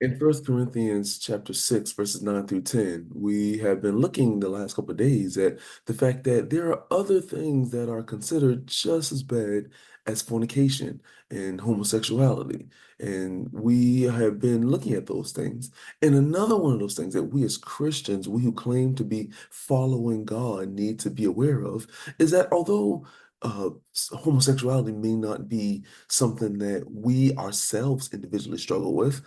In First Corinthians chapter 6, verses 9 through 10, we have been looking the last couple of days at the fact that there are other things that are considered just as bad as fornication and homosexuality. And we have been looking at those things. And another one of those things that we as Christians, we who claim to be following God, need to be aware of is that although homosexuality may not be something that we ourselves individually struggle with,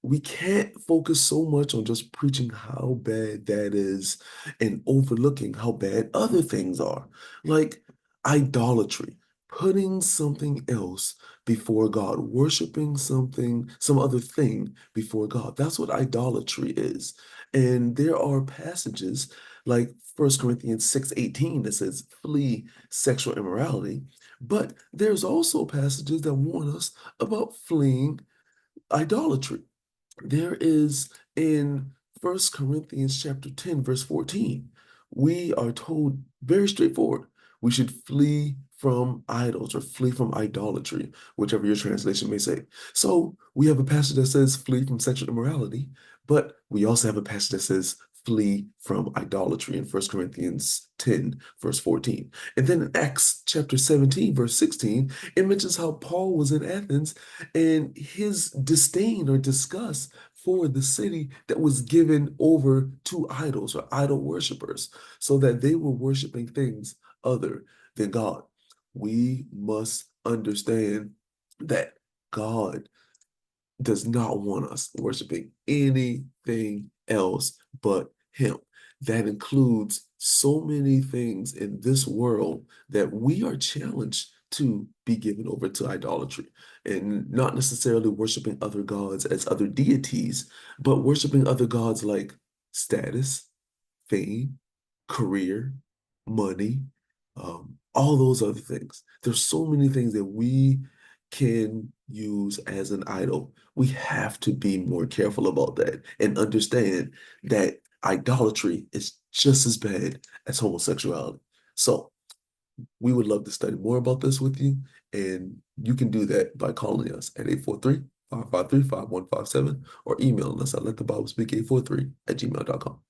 we can't focus so much on just preaching how bad that is and overlooking how bad other things are, like idolatry, putting something else before God, worshiping something, some other thing before God. That's what idolatry is. And there are passages like 1 Corinthians 6:18 that says, flee sexual immorality. But there's also passages that warn us about fleeing idolatry. There is in 1 Corinthians chapter 10, verse 14, we are told very straightforward, we should flee from idols or flee from idolatry, whichever your translation may say. So we have a passage that says flee from sexual immorality, but we also have a passage that says flee from idolatry in 1 Corinthians 10, verse 14. And then in Acts chapter 17, verse 16, it mentions how Paul was in Athens and his disdain or disgust for the city that was given over to idols or idol worshipers, so that they were worshiping things other than God. We must understand that God does not want us worshiping anything else but Him. That includes so many things in this world that we are challenged to be given over to idolatry and not necessarily worshiping other gods as other deities, but worshiping other gods like status, fame, career, money, all those other things. There's so many things that we can use as an idol. We have to be more careful about that and understand that idolatry is just as bad as homosexuality. So we would love to study more about this with you, and you can do that by calling us at 843-553-5157 or emailing us at letthebiblespeak843 at gmail.com.